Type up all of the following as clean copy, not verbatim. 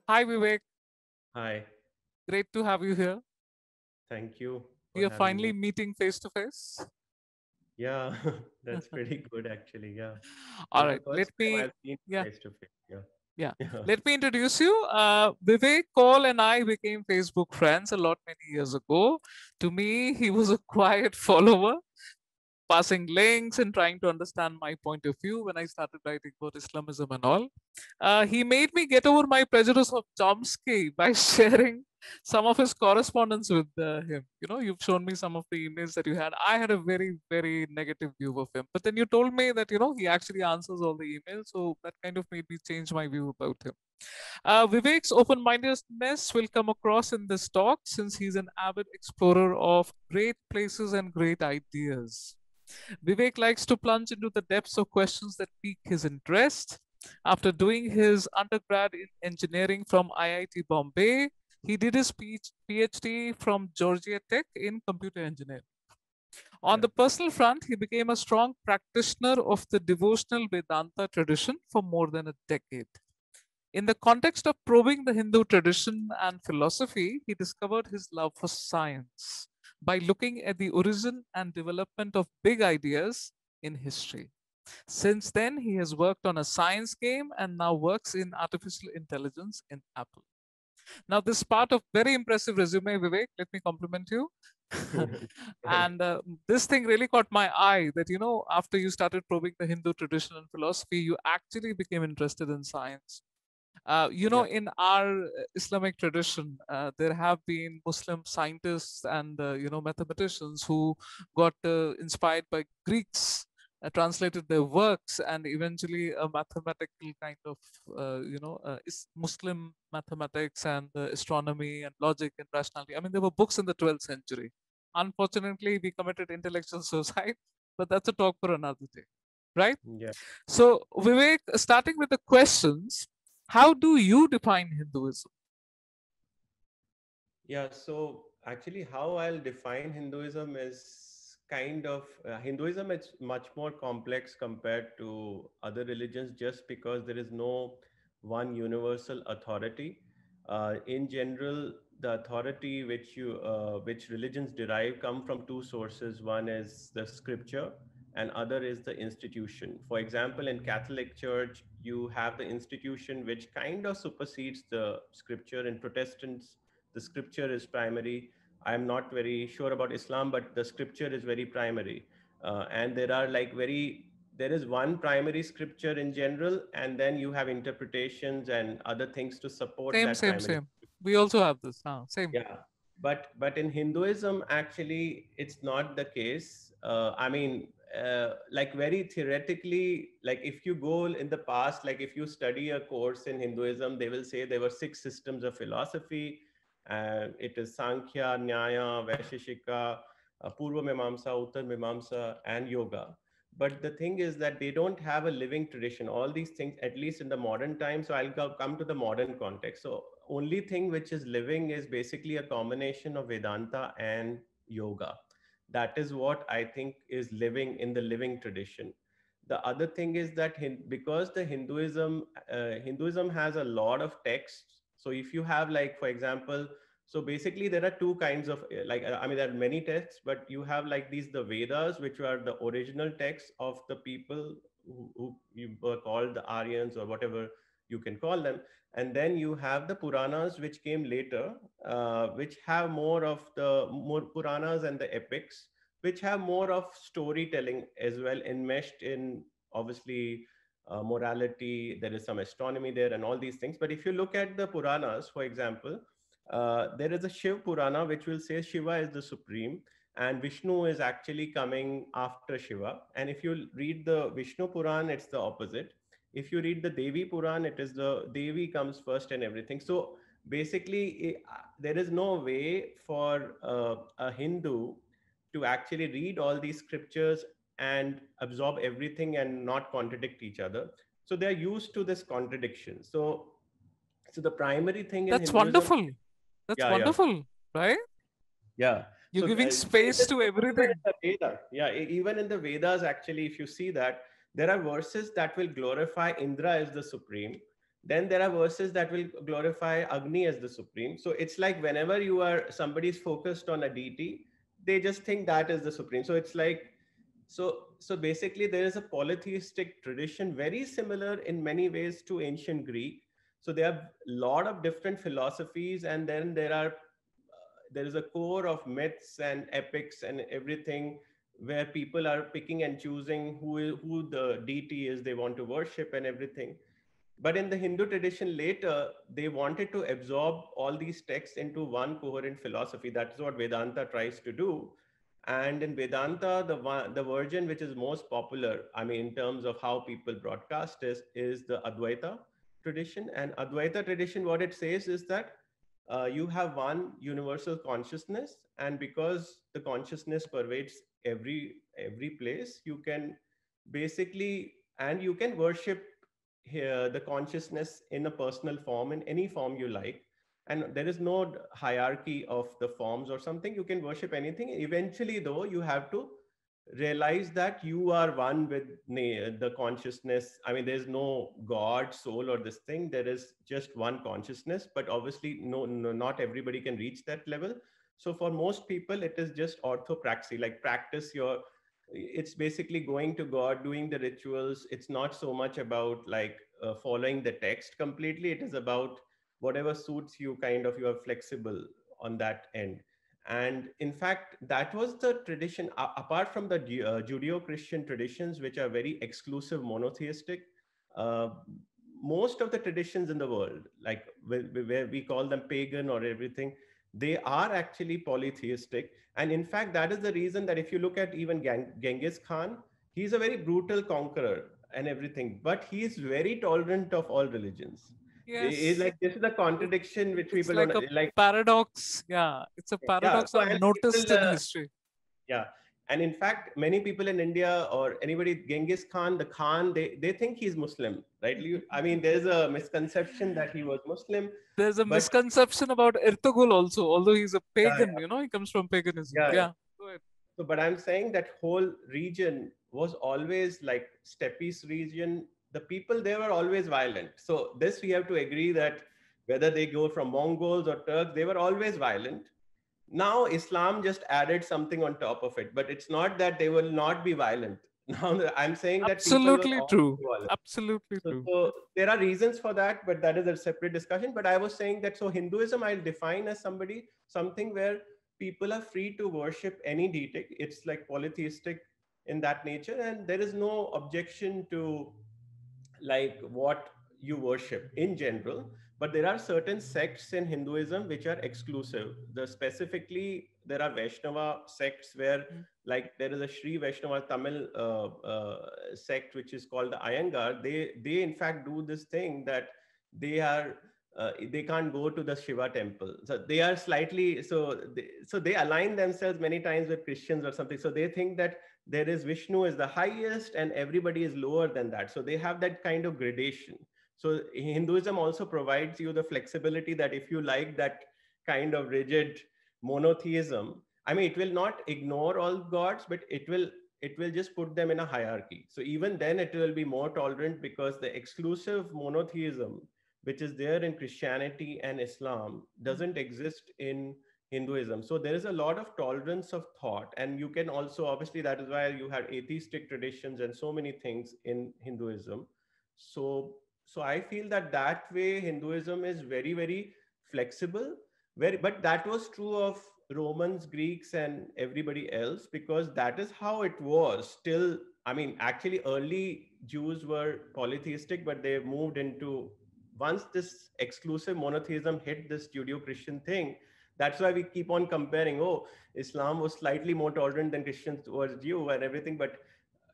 Hi, Vivek. Hi, Great to have you here. thank you We for are having finally me. meeting face to face. Yeah, that's pretty good actually. Yeah, All that's the right. first time I've seen Yeah, face to face. Yeah, yeah. yeah, Let me introduce you. Vivek Kaul and I became Facebook friends a lot many years ago. To me, he was a quiet follower, passing links and trying to understand my point of view when I started writing about Islamism and all. He made me get over my prejudice of Chomsky by sharing some of his correspondence with him. You've shown me some of the emails that you had. I had a very, very negative view of him. But then you told me that, he actually answers all the emails. So that kind of made me change my view about him. Vivek's open mindedness will come across in this talk since he's an avid explorer of great places and great ideas. Vivek likes to plunge into the depths of questions that pique his interest. After doing his undergrad in engineering from IIT Bombay, he did his PhD from Georgia Tech in computer engineering. On yeah, the personal front, he became a strong practitioner of the devotional Vedanta tradition for more than a decade. In the context of probing the Hindu tradition and philosophy, he discovered his love for science by looking at the origin and development of big ideas in history. Since then, he has worked on a science game and now works in artificial intelligence in Apple. Now, this part of very impressive resume, Vivek, let me compliment you. right. and this thing really caught my eye that, after you started probing the Hindu tradition and philosophy, you actually became interested in science. Yeah, In our Islamic tradition, there have been Muslim scientists and mathematicians who got inspired by Greeks, translated their works, and eventually a mathematical kind of Muslim mathematics and astronomy and logic and rationality. I mean, there were books in the 12th century. Unfortunately, we committed intellectual suicide, but that's a talk for another day, right? yeah, So, Vivek, starting with the questions, how do you define Hinduism? yeah. So actually, how I'll define Hinduism is kind of Hinduism. It's much more complex compared to other religions, just because there is no one universal authority. In general, the authority which religions derive come from two sources. One is the scripture, and other is the institution. For example, in Catholic Church, you have the institution which kind of supersedes the scripture. In Protestants, the scripture is primary. I'm not very sure about Islam, but the scripture is very primary. And there is one primary scripture in general, and then you have interpretations and other things to support Same, that same, primary. same. We also have this. Same. Yeah, but in Hinduism, actually, it's not the case. I mean, like very theoretically, like if you go in the past, like if you study a course in Hinduism, they will say there were six systems of philosophy. It is Sankhya, Nyaya, Vaisheshika, Purva Mimamsa, Uttar Mimamsa, and Yoga. But the thing is that they don't have a living tradition. All these things, at least in the modern time. So come to the modern context. So only thing which is living is basically a combination of Vedanta and yoga. That is what I think is living in the living tradition. The other thing is that because the Hinduism has a lot of texts. So if you have, like, for example, so basically there are two kinds of I mean, there are many texts, but you have like these the Vedas, which are the original texts of the people who you were called the Aryans or whatever you can call them. And then you have the Puranas, which came later, which have more Puranas and the epics, which have more of storytelling as well, enmeshed in, obviously, morality. There is some astronomy there and all these things. But if you look at the Puranas, for example, there is a Shiv Purana which will say Shiva is the supreme, and Vishnu is actually coming after Shiva. And if you read the Vishnu Puran, it's the opposite. If you read the Devi Puran, it is the Devi comes first and everything. So basically, there is no way for a Hindu to actually read all these scriptures and absorb everything and not contradict each other. So they're used to this contradiction. So the primary thing in That's Hinduism, wonderful. That's yeah, yeah, wonderful, right? yeah. You're giving Even space to even in everything. the Veda, yeah, even in the Vedas, actually, if you see that, there are verses that will glorify Indra as the supreme. then there are verses that will glorify Agni as the supreme. So it's like whenever somebody's focused on a deity, they just think that is the supreme. So it's like, so basically there is a polytheistic tradition very similar in many ways to ancient Greek. So there are a lot of different philosophies, and then there is a core of myths and epics and everything, where people are picking and choosing who the deity is they want to worship and everything. But in the Hindu tradition later, they wanted to absorb all these texts into one coherent philosophy. That's what Vedanta tries to do. And in Vedanta, the version which is most popular, I mean, in terms of how people broadcast is the Advaita tradition. And Advaita tradition, what it says is that you have one universal consciousness, and because the consciousness pervades every place, you can basically, and you can worship here the consciousness in a personal form, in any form you like, and there is no hierarchy of the forms or something. You can worship anything. Eventually though, you have to realize that you are one with the consciousness. I mean, there's no god, soul, or this thing. There is just one consciousness, but obviously no, not everybody can reach that level. So for most people it is just orthopraxy, like practice your, it's basically going to God, doing the rituals. It's not so much about like following the text completely. It is about whatever suits you, kind of, you are flexible on that end. And in fact, that was the tradition, apart from the Judeo-Christian traditions, which are very exclusive monotheistic. uh, Most of the traditions in the world, like where we call them pagan or everything, they are actually polytheistic. And in fact, that is the reason that if you look at even Genghis Khan, he's a very brutal conqueror and everything, but he is very tolerant of all religions. It's Yes, like, this is the contradiction which it's people like don't a like. paradox. Yeah, it's a Yeah. paradox So, I've and noticed people, in history. yeah. And in fact, many people in India or anybody, Genghis Khan, the Khan, they think he's Muslim, right? I mean, there's a misconception that he was Muslim, There's a but misconception about Ertugrul also, although he's a yeah, pagan, he comes from paganism. yeah, yeah. Yeah. Go ahead. So, but I'm saying that whole region was always like steppes region. The people there were always violent. So this we have to agree that whether they go from Mongols or Turks, they were always violent. Now Islam just added something on top of it, but it's not that they will not be violent. Now I'm saying that people were Absolutely always true. violent. Absolutely So, true. so there are reasons for that, but that is a separate discussion. But I was saying that, so Hinduism I'll define as something where people are free to worship any deity. It's like polytheistic in that nature, and there is no objection to like what you worship in general. But there are certain sects in Hinduism which are exclusive. Specifically, there are Vaishnava sects where, Mm. like, there is a Sri Vaishnava Tamil sect which is called the Iyengar. They in fact do this thing that they can't go to the Shiva temple. So they are slightly, so they align themselves many times with Christians or something. So they think that there is Vishnu is the highest and everybody is lower than that. So they have that kind of gradation. So Hinduism also provides you the flexibility that if you like that kind of rigid monotheism, I mean, it will not ignore all gods, but it will just put them in a hierarchy. So even then it will be more tolerant, because the exclusive monotheism which is there in Christianity and Islam doesn't exist in Hinduism. So there is a lot of tolerance of thought, and you can also, obviously, that is why you have atheistic traditions and so many things in Hinduism. So I feel that way Hinduism is very, very flexible. But that was true of Romans, Greeks, and everybody else, because that is how it was till. I mean, actually, early Jews were polytheistic, but they moved into, once this exclusive monotheism hit this Judeo-Christian thing. That's why we keep on comparing. Oh, Islam was slightly more tolerant than Christians towards Jew and everything, but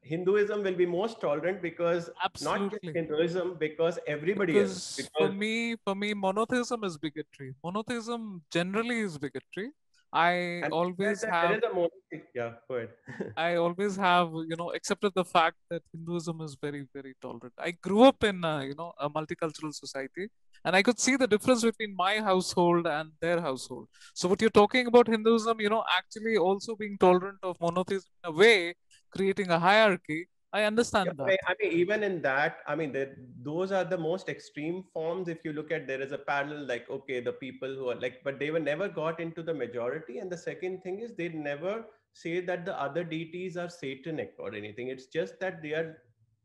Hinduism will be most tolerant, because not just Absolutely. Hinduism, because everybody else. Because for Because me, for me, monotheism is bigotry. Monotheism generally is bigotry. I and they said always that there have is a monotheistic. Yeah, go ahead. I always have, accepted the fact that Hinduism is very, very tolerant. I grew up in, a multicultural society, and I could see the difference between my household and their household. So, what you're talking about Hinduism, actually also being tolerant of monotheism in a way, creating a hierarchy. I Yeah, understand that. I mean, even in that, I mean, those are the most extreme forms. If you look at, there is a parallel, like, okay, the people who are like, but they were never got into the majority. And the second thing is, they never say that the other deities are satanic or anything. It's just that they are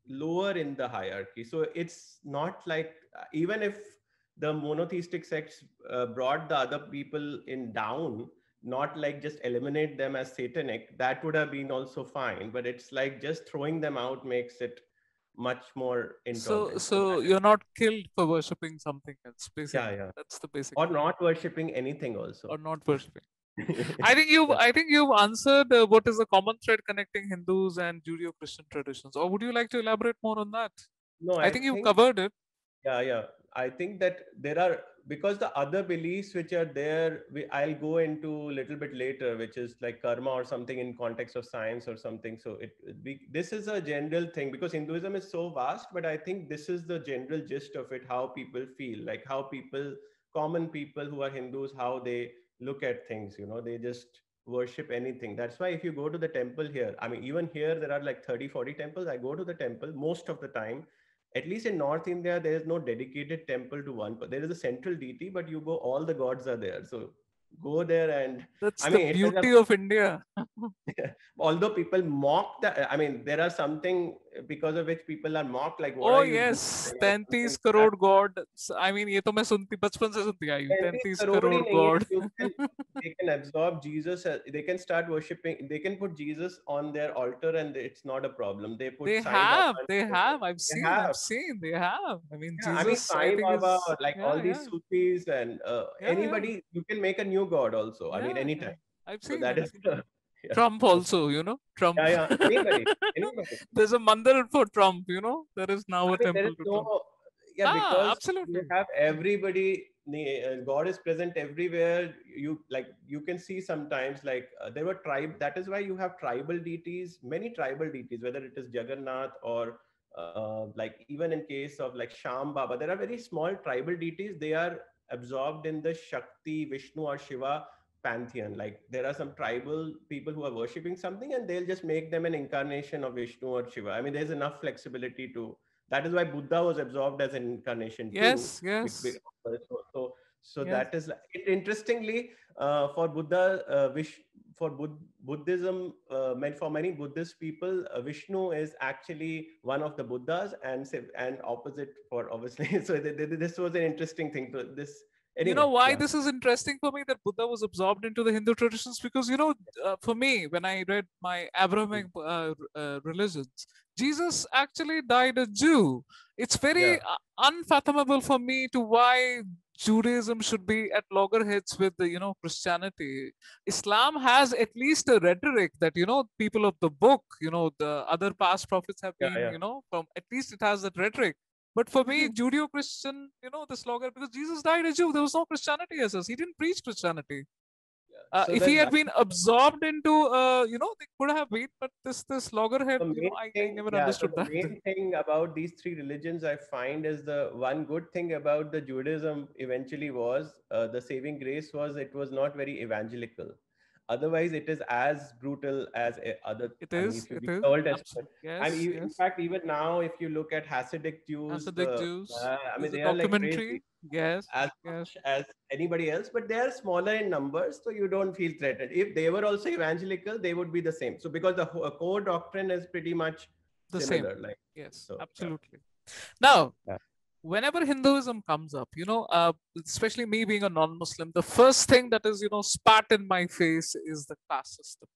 lower in the hierarchy. So it's not like, even if the monotheistic sects brought the other people in down, not like just eliminate them as satanic, that would have been also fine, but it's like just throwing them out makes it much more So, intolerant. So so that is, you're not killed for worshipping something else, yeah, basically. yeah, That's the basic or thing. not worshipping anything Or also. not worshipping. Yeah. I think you've answered what is the common thread connecting Hindus and Judeo-Christian traditions. Or would you like to elaborate more on that? No, I I think you've think, covered it. yeah, yeah. I think that there are, because the other beliefs which are there, I'll go into a little bit later, which is like karma or something in context of science or something. So this is a general thing, because Hinduism is so vast, but I think this is the general gist of it, how people feel, like how people, common people who are Hindus, how they look at things, they just worship anything. That's why if you go to the temple here, I mean, even here, there are like 30, 40 temples. I go to the temple most of the time. At least in North India, there is no dedicated temple to one. But there is a central deity, but you go, all the gods are there. So go there, and That's I the mean, it is a, beauty of India. although people mock that, I mean, there are something because of which people are mocked, like, what Oh are you yes, doing? Something 33 that, crore God. I mean, ये तो मैं सुनती बचपन से सुनती आई हूँ. 35 33 crore ही करोड़ नहीं है. God. They can absorb Jesus. They can start worshipping. They can put Jesus on their altar, and it's not a problem. They put Sai Baba. They have. They I've have. seen. They have. I mean, Yeah, I mean, Jesus, I Sai think Baba, is, like all yeah, these yeah, Sufis and yeah. anybody, you can make a new god also. I mean, Yeah, yeah. anytime. So that I've is, seen. yeah. Trump So, also, Trump. yeah, yeah, anybody. There's a mandir for Trump, There is now I a mean, there temple is to Trump. no, yeah, Ah, because you absolutely. have everybody, God is present everywhere. You can see sometimes, like, there were tribe. That is why you have tribal deities, many tribal deities, whether it is Jagannath or like even in case of like Sham Baba, there are very small tribal deities. They are absorbed in the Shakti, Vishnu or Shiva pantheon. Like there are some tribal people who are worshipping something, and they'll just make them an incarnation of Vishnu or Shiva. I mean, there's enough flexibility to, that is why Buddha was absorbed as an incarnation too. Yes, Be- be- yes, so yes. that is interestingly, for Buddha, for Buddhism, for many Buddhist people, Vishnu is actually one of the Buddhas, and opposite for obviously. So this was an interesting thing. To this You know anyway, why yeah, this is interesting for me that Buddha was absorbed into the Hindu traditions? Because, for me, when I read my Abrahamic religions, Jesus actually died a Jew. It's very yeah, unfathomable for me to why Judaism should be at loggerheads with the, Christianity. Islam has at least a rhetoric that, people of the book, the other past prophets have yeah, been, yeah. from at least it has that rhetoric. But for me, Judeo-Christian, the slogan, because Jesus died a Jew, there was no Christianity as such. He didn't preach Christianity. So If he that had been absorbed into, they could have been, but this loggerhead, the main I thing, never yeah. So understood the that. main thing about these three religions, I find, is the one good thing about the Judaism eventually was, the saving grace was, it was not very evangelical. Otherwise, it is as brutal as other. I mean, if you It read is. the Old Testament, Absolutely. I mean, Yes, in yes. fact, even now, if you look at Hasidic Jews, Hasidic Jews. I mean, There's a they are like crazy documentary. Yes, as yes. much as anybody else, but they are smaller in numbers, so you don't feel threatened. If they were also evangelical, they would be the same. So because the core doctrine is pretty much The same. similar, like, Yes, so yeah. absolutely. Now, Yeah. whenever Hinduism comes up, especially me being a non-Muslim, the first thing that is, spat in my face is the caste system.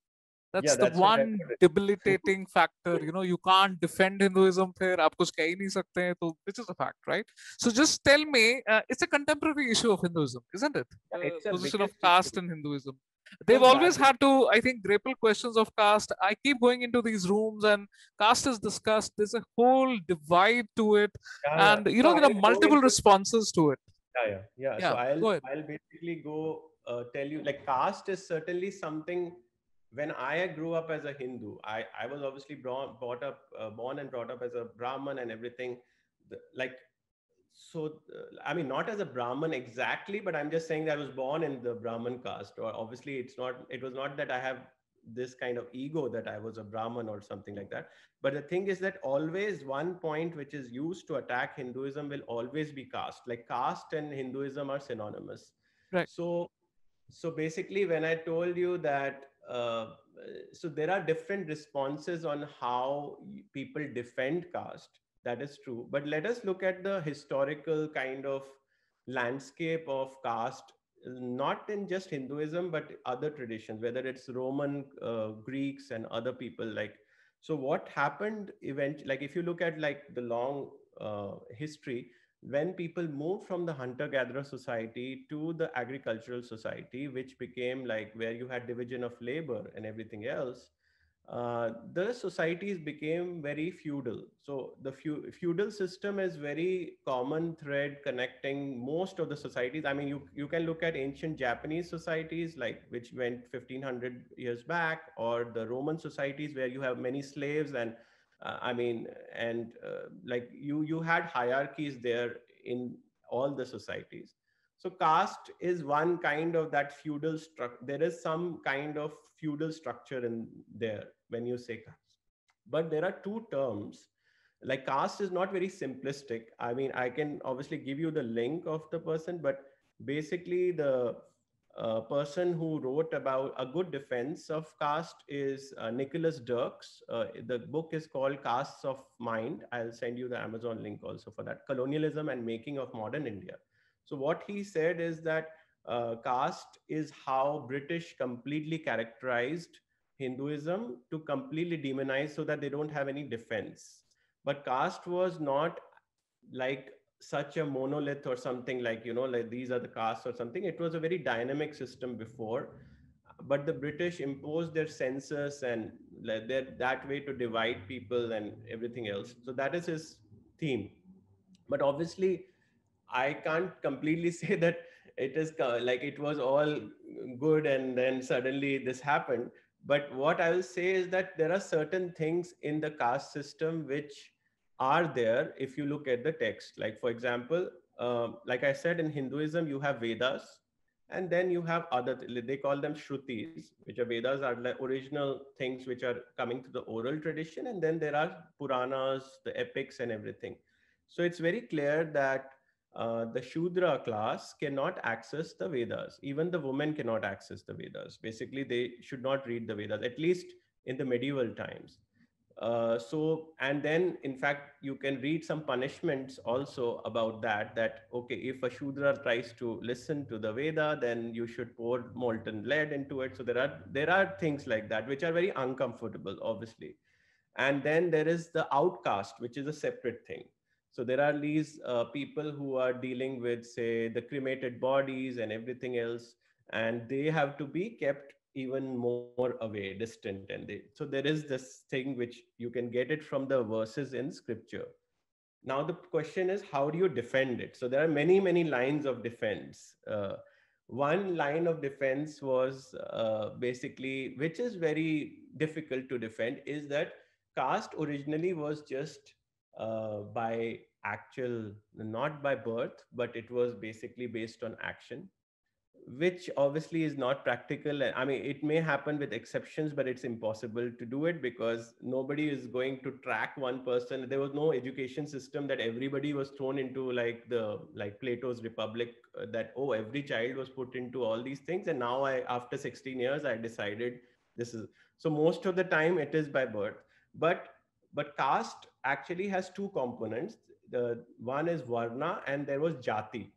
Yeah, That's the that's what I one debilitating factor. You can't defend Hinduism फिर आप कुछ कह ही नहीं सकते हैं तो which is a fact, right? So just tell me, it's a contemporary issue of Hinduism, isn't it? yeah, The it's a position of biggest caste issue. in Hinduism. They've Goes always back. had to, I think, grapple questions of caste. I keep going into these rooms and caste is discussed. There's a whole divide to it, Yeah, yeah. and So there are I'll go multiple into, responses to it. yeah, yeah, yeah. So Yeah, go ahead. I'll basically go tell you, like, caste is certainly something. When I grew up as a Hindu, I was obviously born and brought up as a Brahman and everything. Like, so I mean, not as a Brahman exactly, but I'm just saying that I was born in the Brahman caste. Or obviously, it was not that I have this kind of ego that I was a Brahmin or something like that. But the thing is that always one point which is used to attack Hinduism will always be caste. Like caste and Hinduism are synonymous. Right. So so basically, when I told you that, so there are different responses on how people defend caste. That is true. But let us look at the historical kind of landscape of caste, not in just Hinduism, but other traditions, whether it's Roman, Greeks, and other people. Like, so what happened eventually? Like, if you look at like the long history, when people moved from the hunter gatherer society to the agricultural society, which became like where you had division of labor and everything else, the societies became very feudal. So the feudal system is very common thread connecting most of the societies. I mean, you can look at ancient Japanese societies, like which went 1500 years back, or the Roman societies where you have many slaves. And I mean, and like you had hierarchies there in all the societies. So caste is one kind of that feudal structure. There is some kind of feudal structure in there when you say caste. But there are two terms. Like caste is not very simplistic. I mean, I can obviously give you the link of the person, but basically the person who wrote about a good defense of caste is Nicholas Dirks. The book is called Castes of Mind. I'll send you the Amazon link also for that. Colonialism and Making of Modern India. So what he said is that caste is how British completely characterized Hinduism to completely demonize so that they don't have any defense. But caste was not like such a monolith or something like, like these are the castes or something. It was a very dynamic system before, but the British imposed their census and that way to divide people and everything else. So that is his theme. But obviously, I can't completely say that it is like it was all good and then suddenly this happened. But what I will say is that there are certain things in the caste system which are there if you look at the text. Like, for example, like I said, in Hinduism, you have Vedas, and then you have other, they call them Shrutis, which are Vedas are like original things which are coming to the oral tradition. And then there are Puranas, the epics, and everything. So it's very clear that the Shudra class cannot access the Vedas. Even the women cannot access the Vedas. Basically, they should not read the Vedas, at least in the medieval times. And then, in fact, you can read some punishments also about that. That, okay, if a Shudra tries to listen to the Veda, then you should pour molten lead into it. So there are things like that, which are very uncomfortable, obviously. And then there is the outcast, which is a separate thing. So there are these people who are dealing with, say, the cremated bodies and everything else, and they have to be kept even more away, distant. And so there is this thing which you can get it from the verses in scripture. Now the question is, how do you defend it? So there are many, many lines of defense. One line of defense was basically, which is very difficult to defend, is that caste originally was just by actual, not by birth, but it was basically based on action, which obviously is not practical. I mean, it may happen with exceptions, but it's impossible to do it because nobody is going to track one person. There was no education system that everybody was thrown into, like Plato's Republic, that, oh, every child was put into all these things. And now after 16 years, I decided this is, so most of the time it is by birth. But caste actually has two components. The one is Varna and there was Jati.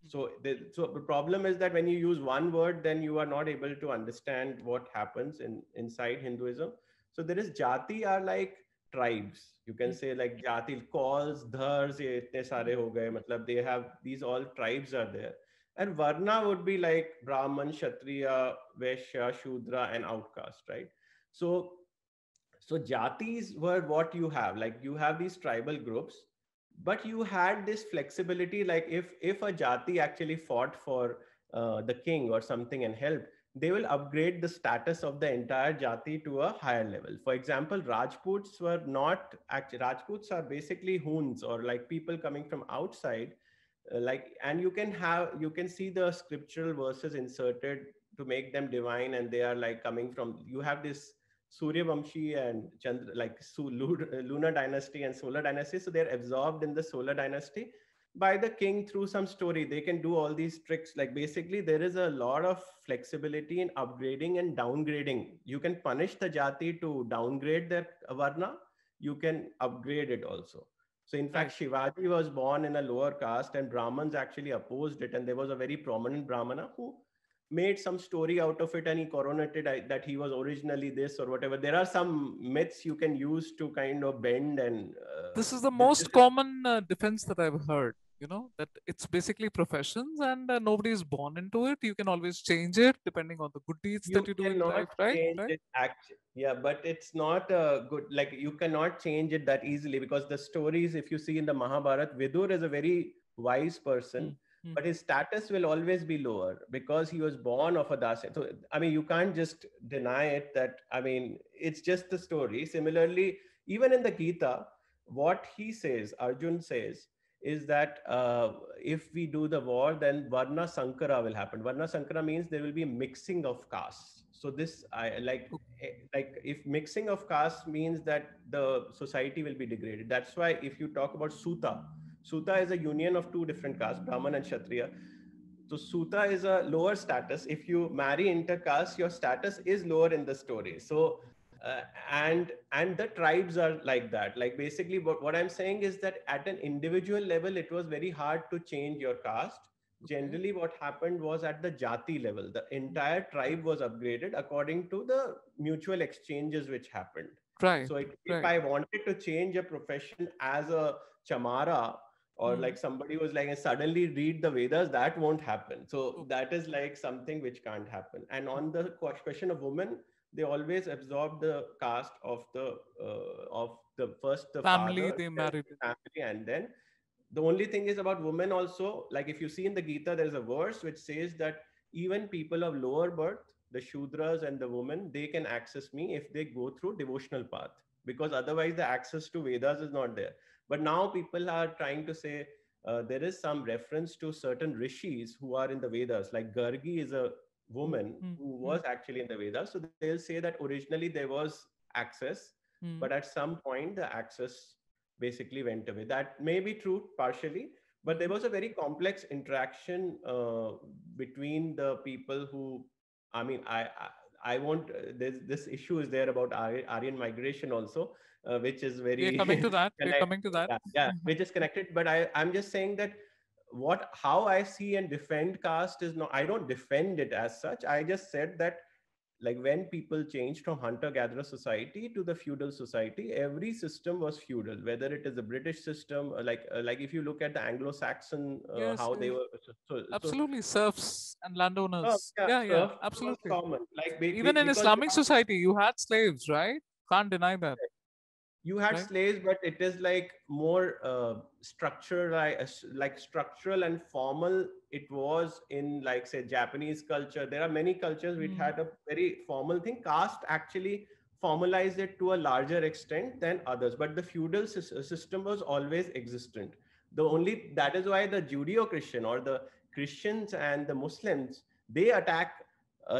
So the problem is that when you use one word, then you are not able to understand what happens inside Hinduism. So there is Jati are like tribes. You can say like Jati, Kauls, Dhars, ye itne sare ho gaye. Matlab they have, these all tribes are there. And Varna would be like Brahman, Kshatriya, Vaishya, Shudra, and outcast, right? So so jatis were what you have. Like you have these tribal groups, but you had this flexibility. Like if a jati actually fought for the king or something and helped, they will upgrade the status of the entire jati to a higher level. For example, Rajputs were not actually, Rajputs are basically Huns or like people coming from outside. And you can see the scriptural verses inserted to make them divine, and they are like coming from, you have this Surya Vamshi and Chandra, like lunar dynasty and solar dynasty. So they're absorbed in the solar dynasty by the king through some story. They can do all these tricks. Like basically, there is a lot of flexibility in upgrading and downgrading. You can punish the jati to downgrade their varna. You can upgrade it also. So in Right. fact, Shivaji was born in a lower caste, and Brahmins actually opposed it. And there was a very prominent Brahmana who made some story out of it, and he coronated that he was originally this or whatever. There are some myths you can use to kind of bend, and This is the this most is common defense that I've heard. You know that it's basically professions, and nobody is born into it. You can always change it depending on the good deeds you that you do in cannot life. Right? change Right? it actually. Yeah, but it's not good, like you cannot change it that easily, because the stories, if you see in the Mahabharata, Vidur is a very wise person, Mm, mm, but his status will always be lower because he was born of a dasya. So I mean, you can't just deny it. That, I mean, it's just the story. Similarly, even in the Gita, what he says, Arjun says, is that if we do the war, then Varna Sankara will happen. Varna Sankara means there will be mixing of castes. So this, I like, o- like if mixing of castes means that the society will be degraded. That's why if you talk about Suta, Suta is a union of two different castes, Brahman and Kshatriya. So Suta is a lower status. If you marry intercaste, your status is lower in the story. So uh, and the tribes are like that. Like basically, what I'm saying is that at an individual level, it was very hard to change your caste. Okay. Generally, what happened was at the jati level, the Mm, entire tribe was upgraded according to the mutual exchanges which happened. right. So if Right. I wanted to change a profession as a chamara, or like Mm, somebody was like, and suddenly read the Vedas, that won't happen. So okay. that is like something which can't happen. And on the question of women, they always absorb the caste of the first the Family father, they then married. the family, and then the only thing is about women also. Like if you see in the Gita, there is a verse which says that even people of lower birth, the Shudras and the women, they can access me if they go through devotional path, because otherwise the access to Vedas is not there. But now people are trying to say there is some reference to certain rishis who are in the Vedas. Like Gargi is a Mm, woman mm, who mm, was actually in the Vedas. So they'll say that originally there was access, but mm, at some point the access basically went away. That may be true partially, but there mm. was a very complex interaction between the people who, I mean, I won't. This issue is there about Aryan migration also, which is We are very coming to that. We're connect. coming to that. Yeah, yeah, which is connected. But I'm just saying that what how I see and defend caste is not. I don't defend it as such. I just said that, like when people changed from hunter gatherer society to the feudal society, every system was feudal, whether it is a British system, like if you look at the Anglo-Saxon, Yes, how they yes. were, so Absolutely. Serfs and landowners. yeah, Yeah, yeah. serfdom was Absolutely. common, like Even in because Islamic society, you had slaves, right? Can't deny that, you had right? slaves, but it is like more structured, like structural and formal. It was in, like, say, Japanese culture. There are many cultures which Mm, had a very formal thing. Caste actually formalized it to a larger extent than others, but the feudal system was always existent. The okay. only That is why the Judeo-Christian, or the Christians and the Muslims, they attack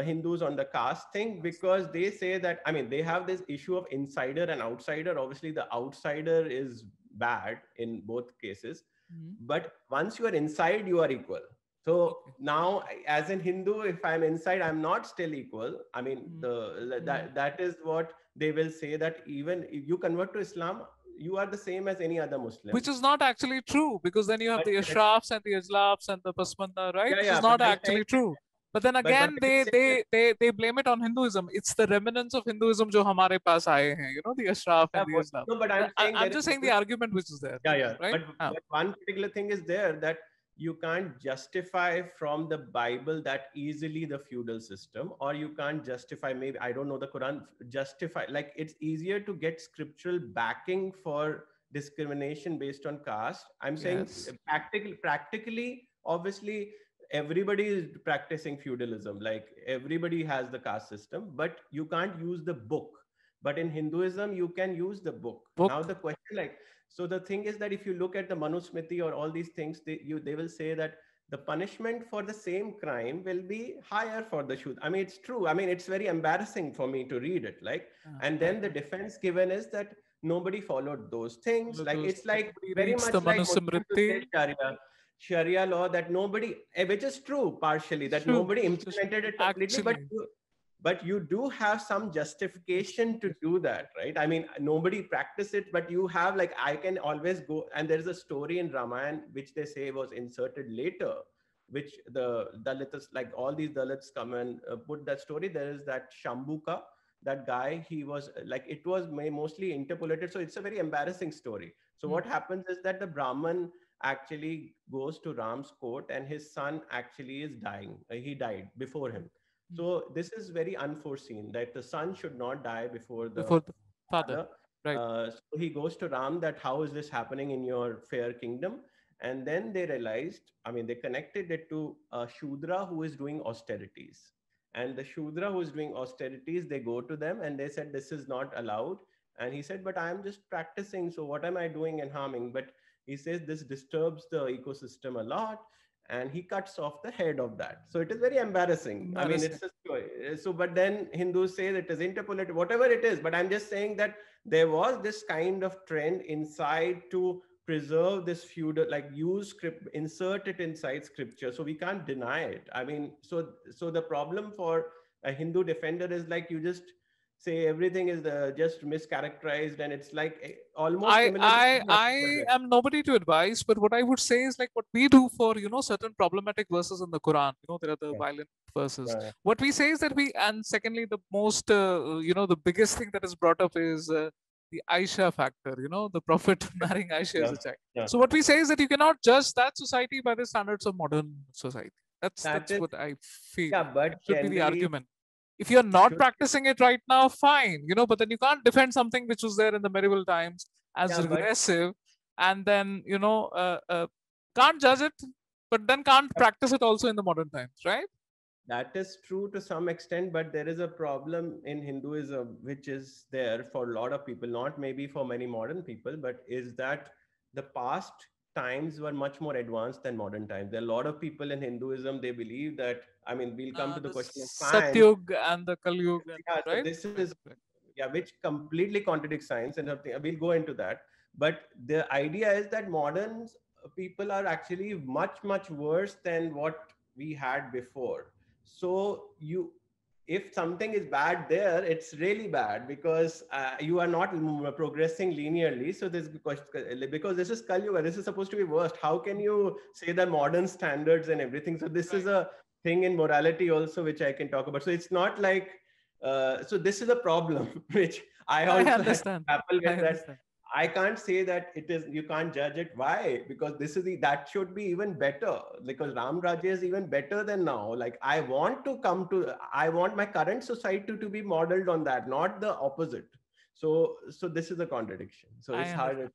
Hindus on the caste thing, because they say that, I mean, they have this issue of insider and outsider. Obviously, the outsider is bad in both cases, Mm, but once you are inside, you are equal. So okay. now, as in Hindu, if I'm inside, I'm not still equal. I mean, Mm, the mm. that is what they will say, that even if you convert to Islam, you are the same as any other Muslim. Which is not actually true because then you have But the Ashrafs and the Islavs and the Pasmanda, right? yeah, Which is yeah. But not I'm saying actually true. But then but again, I will say that, they blame it on Hinduism. It's the remnants of Hinduism जो हमारे पास आए हैं, you know, the Ashraf yeah, and the Islam. no, but I'm saying I'm there just is saying the argument which is there, yeah, yeah. right? Ah, But one particular thing is there, that you can't justify from the Bible that easily the feudal system, or you can't justify, maybe I don't know the Quran, justify, like it's easier to get scriptural backing for discrimination based on caste. I'm saying yes. practically, obviously, everybody is practicing feudalism. Like everybody has the caste system, but you can't use the book. But in Hinduism, you can use the book. Now Book. the question, like, so the thing is that if you look at the Manusmriti or all these things, they will say that the punishment for the same crime will be higher for the Shudra. I mean, it's true. I mean, it's very embarrassing for me to read it. Like, and then the defense given is that nobody followed those things. Like, it's like very reads much the like Muslims who say Manusmriti. Sharia law, that nobody, which is true partially, that True. nobody implemented it completely, but you do have some justification to do that, right? I mean, nobody practiced it, but you have, like, I can always go, and there's a story in Ramayana which they say was inserted later, which the Dalits, like all these Dalits come and put that story. There is that Shambhuka, that guy, he was like, it was mostly interpolated, so it's a very embarrassing story. So what happens is that the Brahman actually goes to Ram's court, and his son actually is dying. He died before him. So this is very unforeseen, that the son should not die before the father. Right. So he goes to Ram, that how is this happening in your fair kingdom? And then they realized, I mean, they connected it to a Shudra who is doing austerities. And the Shudra who is doing austerities, they go to them and they said, this is not allowed. And he said, but I am just practicing. So what am I doing and harming? But he says this disturbs the ecosystem a lot, and he cuts off the head of that. So it is very embarrassing. I mean, it's a story. So, but then Hindus say that it is interpolated, whatever it is. But I'm just saying that there was this kind of trend inside to preserve this feudal, like use script, insert it inside scripture. So we can't deny it. I mean, so the problem for a Hindu defender is like, you just say everything is just mischaracterized, and it's like almost I am nobody to advise, but what I would say is, like, what we do for, certain problematic verses in the Quran, there are the violent verses. What we say is that and secondly, the most the biggest thing that is brought up is the Aisha factor, the Prophet marrying Aisha as a child. So what we say is that you cannot judge that society by the standards of modern society. That's what I feel. But should be the argument. If you're not practicing it right now, fine, but then you can't defend something which was there in the medieval times as regressive, and then, can't judge it, but then can't practice it also in the modern times, right? That is true to some extent, but there is a problem in Hinduism, which is there for a lot of people, not maybe for many modern people, but is that the past times were much more advanced than modern times. There are a lot of people in Hinduism, they believe that, I mean, we'll come to the question of science. Satyug and the Kalyug, right? So this is, which completely contradicts science, and we'll go into that. But the idea is that modern people are actually much, much worse than what we had before. So if something is bad there, it's really bad, because you are not progressing linearly. So this question, because this is Kali Yuga, this is supposed to be worst. How can you say the modern standards and everything? So this is a thing in morality also, which I can talk about. So it's not like, so this is a problem, which I also understand. I can't say that it is, you can't judge it. Why? Because that should be even better, because Ram Rajya is even better than now. Like, I want my current society to be modeled on that, not the opposite. So this is a contradiction. So it's harder to